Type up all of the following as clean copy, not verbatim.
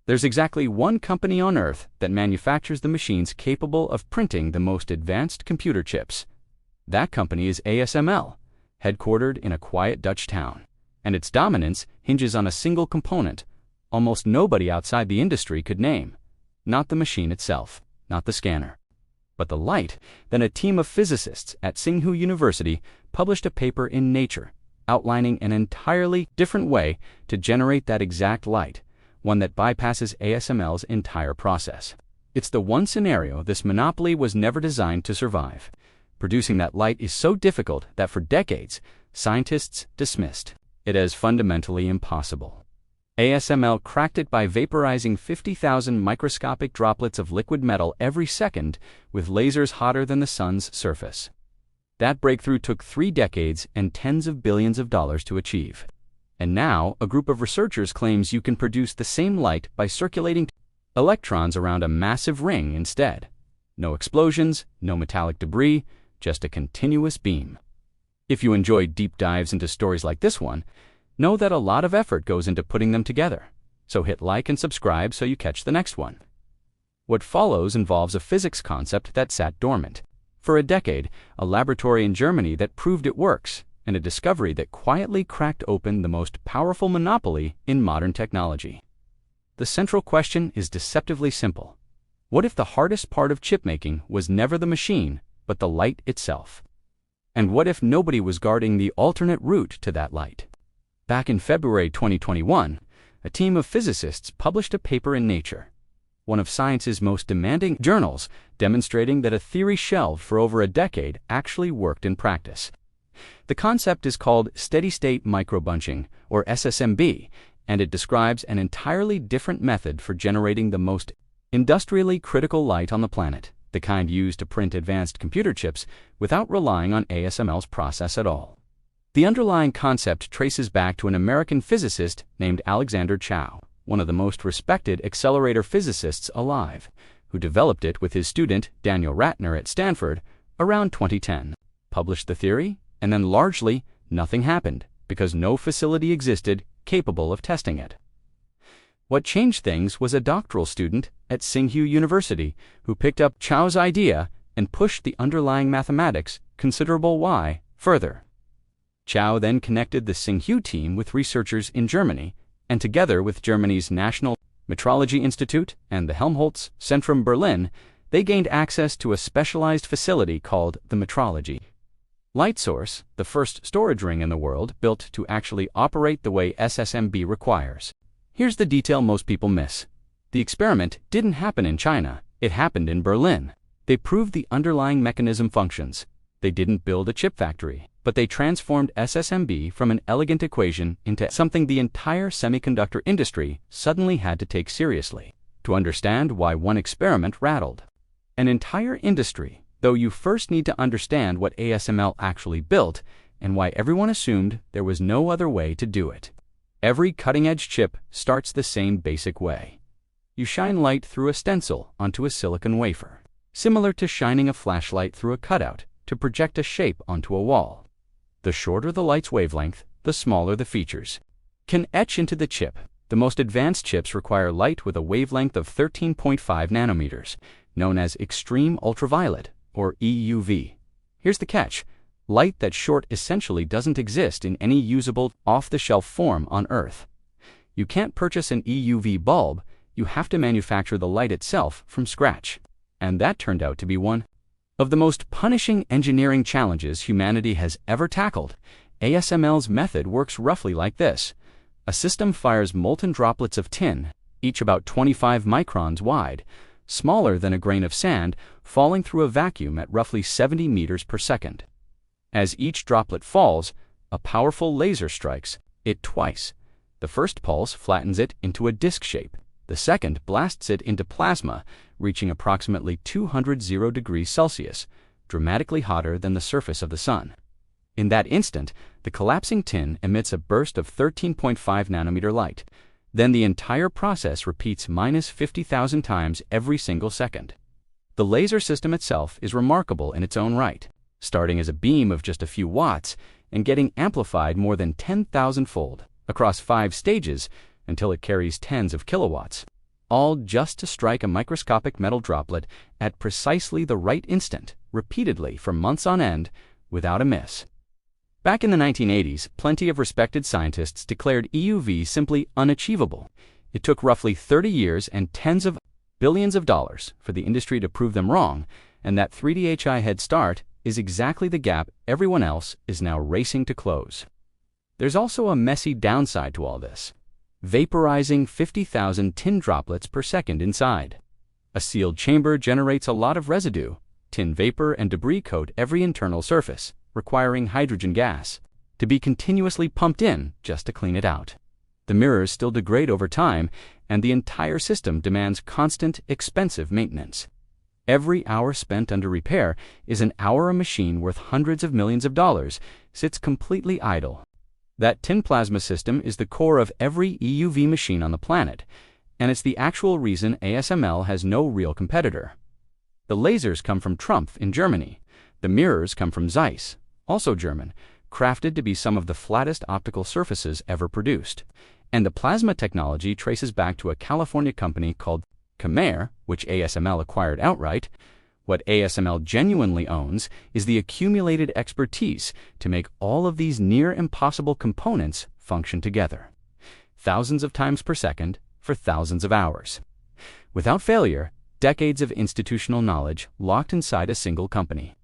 There's exactly one company on Earth that manufactures the machines capable of printing the most advanced computer chips. That company is ASML, headquartered in a quiet Dutch town, and its dominance hinges on a single component almost nobody outside the industry could name. Not the machine itself, not the scanner, but the light. Then a team of physicists at Tsinghua University published a paper in Nature outlining an entirely different way to generate that exact light, one that bypasses ASML's entire process. It's the one scenario this monopoly was never designed to survive. Producing that light is so difficult that for decades, scientists dismissed it as fundamentally impossible. ASML cracked it by vaporizing 50,000 microscopic droplets of liquid metal every second with lasers hotter than the sun's surface. That breakthrough took 3 decades and tens of billions of dollars to achieve. And now, a group of researchers claims you can produce the same light by circulating electrons around a massive ring instead. No explosions, no metallic debris, just a continuous beam. If you enjoy deep dives into stories like this one, know that a lot of effort goes into putting them together. So hit like and subscribe so you catch the next one. What follows involves a physics concept that sat dormant for a decade, a laboratory in Germany that proved it works, and a discovery that quietly cracked open the most powerful monopoly in modern technology. The central question is deceptively simple. What if the hardest part of chip making was never the machine, but the light itself? And what if nobody was guarding the alternate route to that light? Back in February 2021, a team of physicists published a paper in Nature, one of science's most demanding journals, demonstrating that a theory shelved for over a decade actually worked in practice. The concept is called Steady-State Microbunching, or SSMB, and it describes an entirely different method for generating the most industrially critical light on the planet, the kind used to print advanced computer chips without relying on ASML's process at all. The underlying concept traces back to an American physicist named Alexander Chow, one of the most respected accelerator physicists alive, who developed it with his student Daniel Ratner at Stanford around 2010. Published the theory, and then largely nothing happened because no facility existed capable of testing it. What changed things was a doctoral student at Tsinghua University who picked up Chow's idea and pushed the underlying mathematics considerable Y further. Chow then connected the Tsinghua team with researchers in Germany, and together with Germany's National Metrology Institute and the Helmholtz Zentrum Berlin, they gained access to a specialized facility called the Metrology Light Source, the first storage ring in the world built to actually operate the way SSMB requires. Here's the detail most people miss. The experiment didn't happen in China, it happened in Berlin. They proved the underlying mechanism functions. They didn't build a chip factory, but they transformed SSMB from an elegant equation into something the entire semiconductor industry suddenly had to take seriously. To understand why one experiment rattled an entire industry, though, you first need to understand what ASML actually built and why everyone assumed there was no other way to do it. Every cutting-edge chip starts the same basic way. You shine light through a stencil onto a silicon wafer, similar to shining a flashlight through a cutout to project a shape onto a wall. The shorter the light's wavelength, the smaller the features can etch into the chip. The most advanced chips require light with a wavelength of 13.5 nanometers, known as extreme ultraviolet, or EUV. Here's the catch. Light that short essentially doesn't exist in any usable, off-the-shelf form on Earth. You can't purchase an EUV bulb, you have to manufacture the light itself from scratch. And that turned out to be one of the most punishing engineering challenges humanity has ever tackled. ASML's method works roughly like this. A system fires molten droplets of tin, each about 25 microns wide, smaller than a grain of sand, falling through a vacuum at roughly 70 meters per second. As each droplet falls, a powerful laser strikes it twice. The first pulse flattens it into a disc shape. The second blasts it into plasma, reaching approximately 200 degrees Celsius, dramatically hotter than the surface of the sun. In that instant, the collapsing tin emits a burst of 13.5 nanometer light. Then the entire process repeats minus 50,000 times every single second. The laser system itself is remarkable in its own right, starting as a beam of just a few watts and getting amplified more than 10,000-fold across 5 stages until it carries tens of kilowatts. all just to strike a microscopic metal droplet at precisely the right instant, repeatedly for months on end, without a miss. Back in the 1980s, plenty of respected scientists declared EUV simply unachievable. It took roughly 30 years and tens of billions of dollars for the industry to prove them wrong, and that 3D-Hi head start is exactly the gap everyone else is now racing to close. There's also a messy downside to all this: vaporizing 50,000 tin droplets per second inside. A sealed chamber generates a lot of residue. Tin vapor and debris coat every internal surface, requiring hydrogen gas to be continuously pumped in just to clean it out. The mirrors still degrade over time, and the entire system demands constant, expensive maintenance. Every hour spent under repair is an hour a machine worth hundreds of millions of dollars sits completely idle. That tin plasma system is the core of every EUV machine on the planet, and it's the actual reason ASML has no real competitor. The lasers come from Trumpf in Germany. The mirrors come from Zeiss, also German, crafted to be some of the flattest optical surfaces ever produced. And the plasma technology traces back to a California company called Khmer, which ASML acquired outright. What ASML genuinely owns is the accumulated expertise to make all of these near-impossible components function together, thousands of times per second for thousands of hours. Without failure, decades of institutional knowledge locked inside a single company,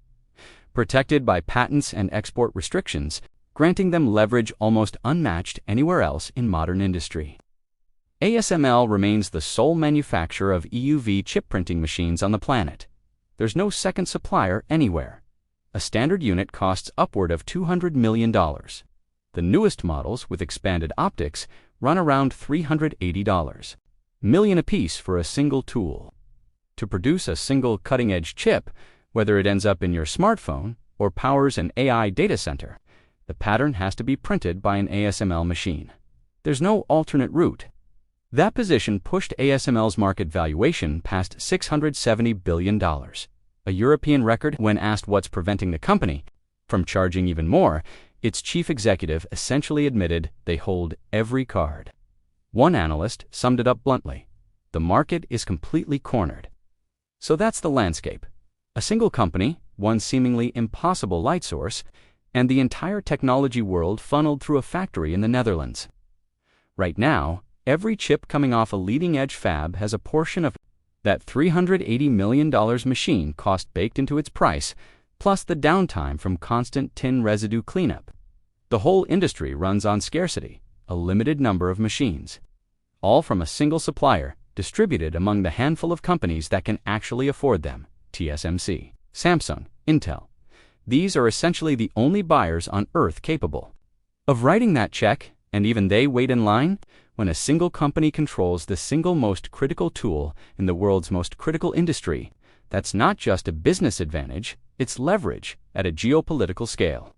protected by patents and export restrictions, granting them leverage almost unmatched anywhere else in modern industry. ASML remains the sole manufacturer of EUV chip printing machines on the planet. There's no second supplier anywhere. A standard unit costs upward of $200 million. The newest models with expanded optics run around $380 million apiece for a single tool. To produce a single cutting-edge chip, whether it ends up in your smartphone or powers an AI data center, the pattern has to be printed by an ASML machine. There's no alternate route. That position pushed ASML's market valuation past $670 billion, a European record. When asked what's preventing the company from charging even more, its chief executive essentially admitted they hold every card. One analyst summed it up bluntly: the market is completely cornered. So that's the landscape. A single company, one seemingly impossible light source, and the entire technology world funneled through a factory in the Netherlands. Right now, every chip coming off a leading-edge fab has a portion of that $380 million machine cost baked into its price, plus the downtime from constant tin residue cleanup. The whole industry runs on scarcity, a limited number of machines, all from a single supplier, distributed among the handful of companies that can actually afford them: TSMC, Samsung, Intel. These are essentially the only buyers on Earth capable of writing that check, and even they wait in line. When a single company controls the single most critical tool in the world's most critical industry, that's not just a business advantage, it's leverage at a geopolitical scale.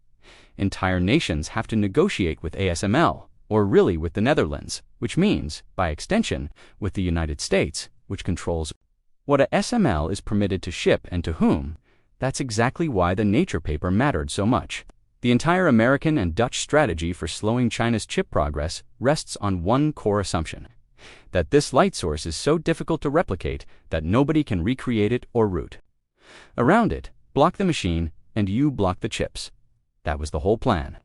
Entire nations have to negotiate with ASML, or really with the Netherlands, which means, by extension, with the United States, which controls what a SML is permitted to ship and to whom. That's exactly why the Nature paper mattered so much. The entire American and Dutch strategy for slowing China's chip progress rests on one core assumption: that this light source is so difficult to replicate that nobody can recreate it or route around it. Block the machine, and you block the chips. That was the whole plan.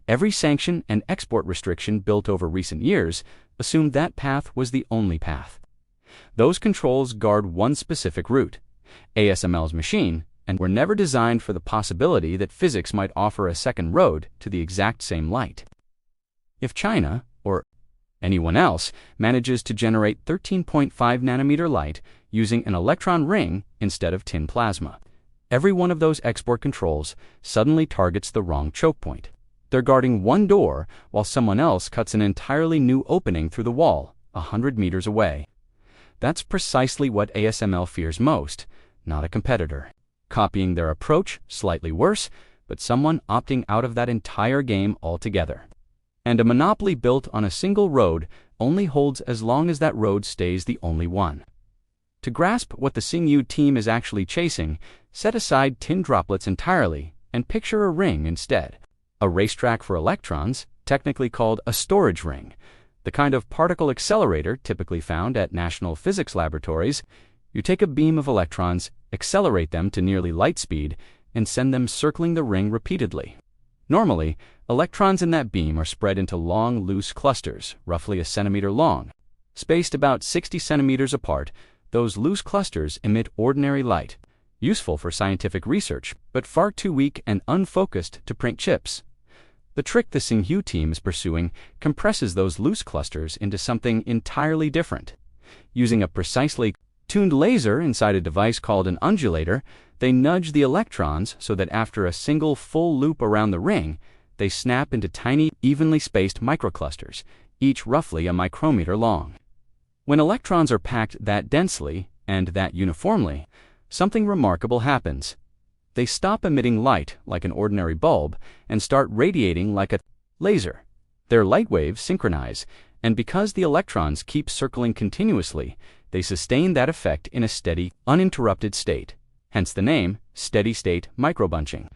Every sanction and export restriction built over recent years assumed that path was the only path. Those controls guard one specific route: ASML's machine, and were never designed for the possibility that physics might offer a second road to the exact same light. If China, or anyone else, manages to generate 13.5 nanometer light using an electron ring instead of tin plasma, every one of those export controls suddenly targets the wrong choke point. They're guarding one door while someone else cuts an entirely new opening through the wall 100 meters away. That's precisely what ASML fears most, not a competitor copying their approach, slightly worse, but someone opting out of that entire game altogether. And a monopoly built on a single road only holds as long as that road stays the only one. To grasp what the Tsinghua team is actually chasing, set aside tin droplets entirely and picture a ring instead. A racetrack for electrons, technically called a storage ring. the kind of particle accelerator typically found at national physics laboratories. You take a beam of electrons, accelerate them to nearly light speed, and send them circling the ring repeatedly. Normally, electrons in that beam are spread into long, loose clusters, roughly a centimeter long. Spaced about 60 centimeters apart, those loose clusters emit ordinary light, useful for scientific research, but far too weak and unfocused to print chips. The trick the Tsinghua team is pursuing compresses those loose clusters into something entirely different. Using a precisely tuned laser inside a device called an undulator, they nudge the electrons so that after a single full loop around the ring, they snap into tiny, evenly spaced microclusters, each roughly a micrometer long. When electrons are packed that densely and that uniformly, something remarkable happens. They stop emitting light like an ordinary bulb and start radiating like a laser. Their light waves synchronize, and because the electrons keep circling continuously, they sustain that effect in a steady, uninterrupted state, hence the name Steady-State Microbunching.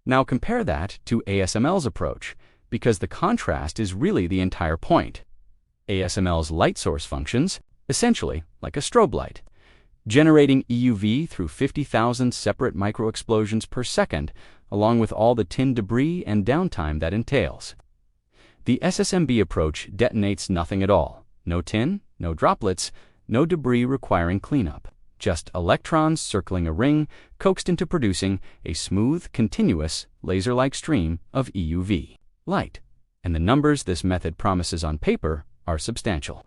Now compare that to ASML's approach, because the contrast is really the entire point. ASML's light source functions, essentially, like a strobe light, generating EUV through 50,000 separate microexplosions per second, along with all the tin debris and downtime that entails. The SSMB approach detonates nothing at all. No tin, no droplets, no debris requiring cleanup. Just electrons circling a ring, coaxed into producing a smooth, continuous, laser-like stream of EUV light. And the numbers this method promises on paper are substantial.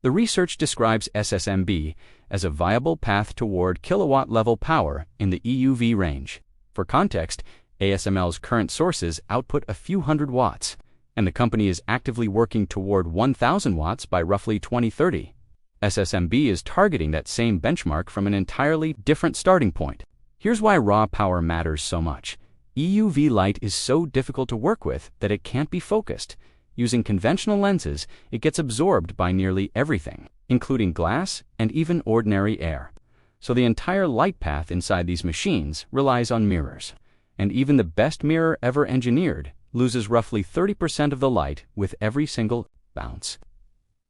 The research describes SSMB as a viable path toward kilowatt-level power in the EUV range. For context, ASML's current sources output a few hundred watts, and the company is actively working toward 1,000 watts by roughly 2030. SSMB is targeting that same benchmark from an entirely different starting point. Here's why raw power matters so much. EUV light is so difficult to work with that it can't be focused. Using conventional lenses, it gets absorbed by nearly everything, including glass and even ordinary air. So the entire light path inside these machines relies on mirrors. And even the best mirror ever engineered loses roughly 30% of the light with every single bounce.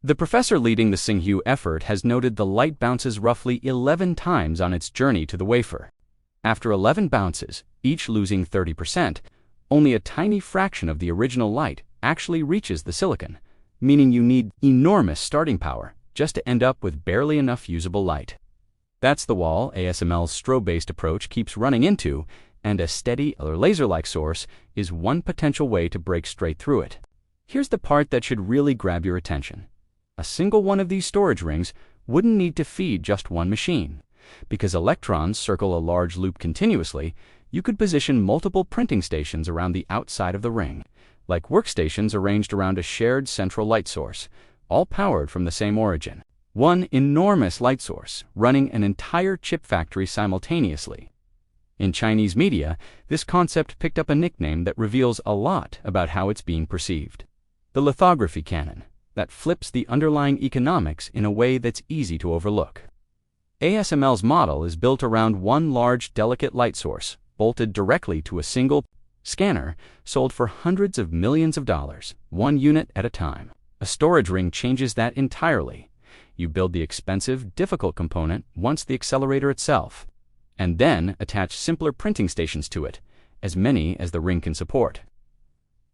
The professor leading the Tsinghua effort has noted the light bounces roughly 11 times on its journey to the wafer. After 11 bounces, each losing 30%, only a tiny fraction of the original light actually reaches the silicon, meaning you need enormous starting power just to end up with barely enough usable light. That's the wall ASML's strobe-based approach keeps running into, and a steady or laser-like source is one potential way to break straight through it. Here's the part that should really grab your attention. A single one of these storage rings wouldn't need to feed just one machine. Because electrons circle a large loop continuously, you could position multiple printing stations around the outside of the ring, like workstations arranged around a shared central light source, all powered from the same origin. One enormous light source running an entire chip factory simultaneously. In Chinese media, this concept picked up a nickname that reveals a lot about how it's being perceived. The lithography cannon, that flips the underlying economics in a way that's easy to overlook. ASML's model is built around one large, delicate light source, bolted directly to a single scanner, sold for hundreds of millions of dollars, one unit at a time. A storage ring changes that entirely. You build the expensive, difficult component once the accelerator itself, and then attach simpler printing stations to it, as many as the ring can support.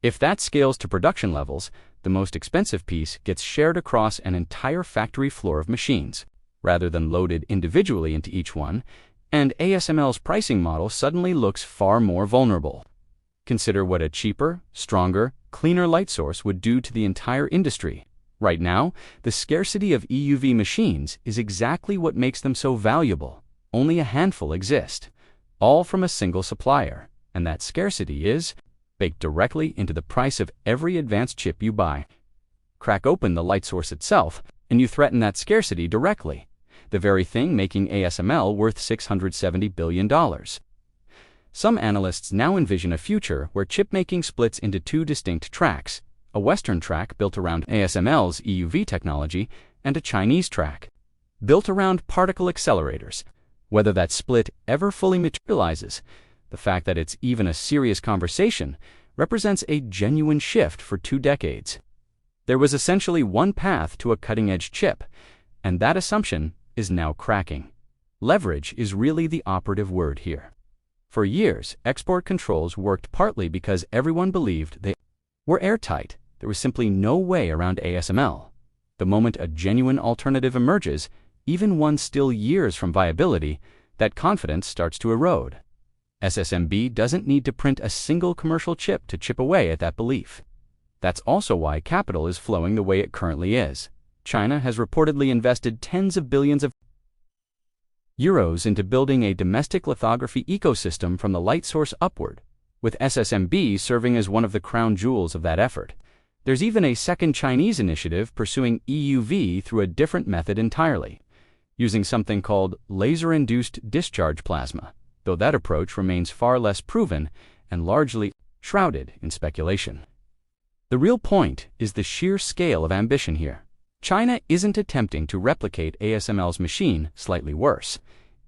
If that scales to production levels, the most expensive piece gets shared across an entire factory floor of machines, rather than loaded individually into each one, and ASML's pricing model suddenly looks far more vulnerable. Consider what a cheaper, stronger, cleaner light source would do to the entire industry. Right now, the scarcity of EUV machines is exactly what makes them so valuable. Only a handful exist, all from a single supplier, and that scarcity is baked directly into the price of every advanced chip you buy. Crack open the light source itself, and you threaten that scarcity directly, the very thing making ASML worth $670 billion. Some analysts now envision a future where chip-making splits into two distinct tracks, a Western track built around ASML's EUV technology and a Chinese track built around particle accelerators. Whether that split ever fully materializes, the fact that it's even a serious conversation represents a genuine shift for 2 decades. There was essentially one path to a cutting-edge chip, and that assumption is now cracking. Leverage is really the operative word here. For years, export controls worked partly because everyone believed they were airtight. There was simply no way around ASML. The moment a genuine alternative emerges, even one still years from viability, that confidence starts to erode. SSMB doesn't need to print a single commercial chip to chip away at that belief. That's also why capital is flowing the way it currently is. China has reportedly invested tens of billions of euros into building a domestic lithography ecosystem from the light source upward, with SSMB serving as one of the crown jewels of that effort. There's even a second Chinese initiative pursuing EUV through a different method entirely, using something called laser-induced discharge plasma, though that approach remains far less proven and largely shrouded in speculation. The real point is the sheer scale of ambition here. China isn't attempting to replicate ASML's machine, slightly worse.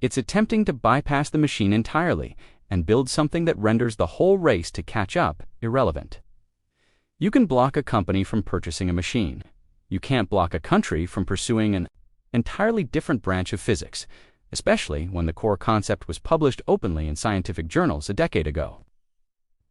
It's attempting to bypass the machine entirely and build something that renders the whole race to catch up irrelevant. You can block a company from purchasing a machine. You can't block a country from pursuing an entirely different branch of physics, especially when the core concept was published openly in scientific journals a decade ago.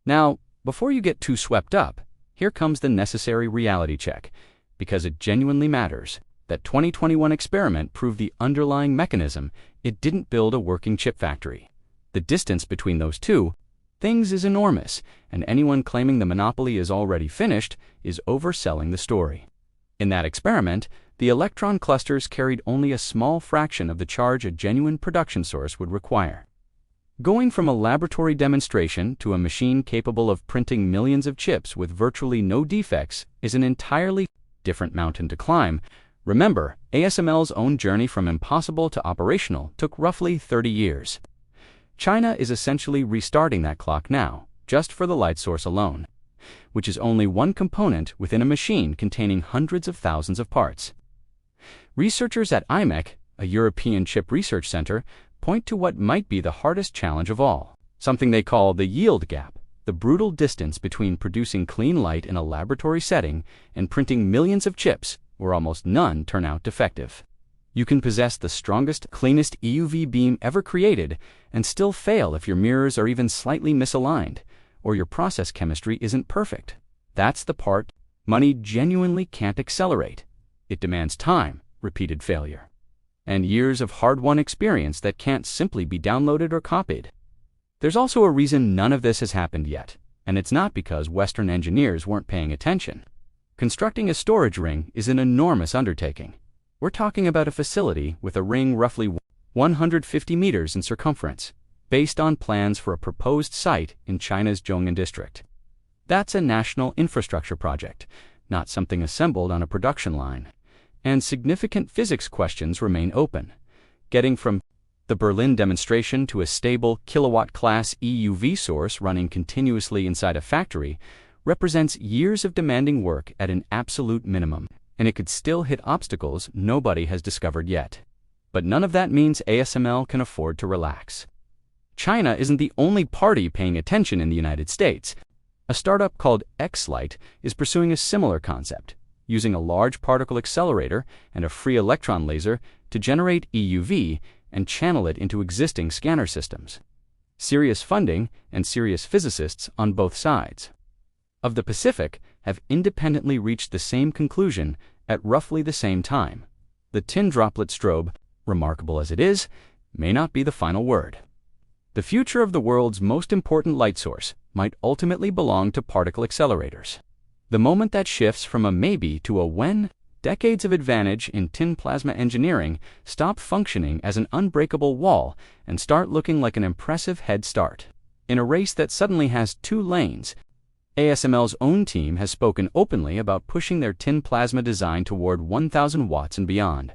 Now, before you get too swept up, here comes the necessary reality check, because it genuinely matters. That 2021 experiment proved the underlying mechanism. It didn't build a working chip factory. The distance between those two things is enormous, and anyone claiming the monopoly is already finished is overselling the story. In that experiment, the electron clusters carried only a small fraction of the charge a genuine production source would require. Going from a laboratory demonstration to a machine capable of printing millions of chips with virtually no defects is an entirely different mountain to climb. Remember, ASML's own journey from impossible to operational took roughly 30 years. China is essentially restarting that clock now, just for the light source alone, which is only one component within a machine containing hundreds of thousands of parts. Researchers at IMEC, a European chip research center, point to what might be the hardest challenge of all, something they call the yield gap, the brutal distance between producing clean light in a laboratory setting and printing millions of chips where almost none turn out defective. You can possess the strongest, cleanest EUV beam ever created and still fail if your mirrors are even slightly misaligned or your process chemistry isn't perfect. That's the part money genuinely can't accelerate. It demands time, repeated failure, and years of hard-won experience that can't simply be downloaded or copied. There's also a reason none of this has happened yet, and it's not because Western engineers weren't paying attention. Constructing a storage ring is an enormous undertaking. We're talking about a facility with a ring roughly 150 meters in circumference, based on plans for a proposed site in China's Zhongnan district. That's a national infrastructure project, not something assembled on a production line. And significant physics questions remain open. Getting from the Berlin demonstration to a stable kilowatt-class EUV source running continuously inside a factory represents years of demanding work at an absolute minimum, and it could still hit obstacles nobody has discovered yet. But none of that means ASML can afford to relax. China isn't the only party paying attention in the United States. A startup called X-Light is pursuing a similar concept, using a large particle accelerator and a free electron laser to generate EUV and channel it into existing scanner systems. Serious funding and serious physicists on both sides of the Pacific have independently reached the same conclusion at roughly the same time. The tin droplet strobe, remarkable as it is, may not be the final word. The future of the world's most important light source might ultimately belong to particle accelerators. The moment that shifts from a maybe to a when, decades of advantage in tin plasma engineering stop functioning as an unbreakable wall and start looking like an impressive head start. In a race that suddenly has 2 lanes, ASML's own team has spoken openly about pushing their tin plasma design toward 1,000 watts and beyond.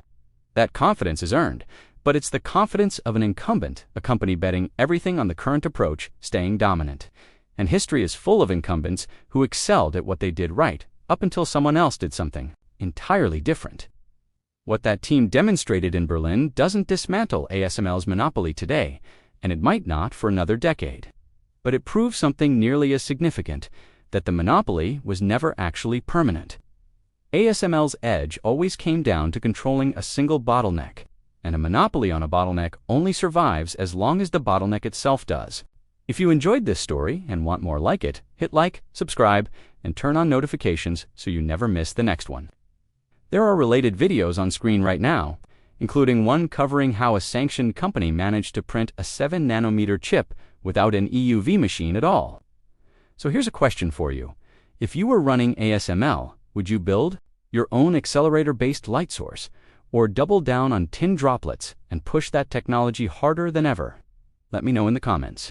That confidence is earned, but it's the confidence of an incumbent, a company betting everything on the current approach, staying dominant. And history is full of incumbents who excelled at what they did right, up until someone else did something entirely different. What that team demonstrated in Berlin doesn't dismantle ASML's monopoly today, and it might not for another decade. But it proves something nearly as significant, that the monopoly was never actually permanent. ASML's edge always came down to controlling a single bottleneck, and a monopoly on a bottleneck only survives as long as the bottleneck itself does. If you enjoyed this story and want more like it, hit like, subscribe, and turn on notifications so you never miss the next one. There are related videos on screen right now, including one covering how a sanctioned company managed to print a 7-nanometer chip without an EUV machine at all. So here's a question for you. If you were running ASML, would you build your own accelerator-based light source, or double down on tin droplets and push that technology harder than ever? Let me know in the comments.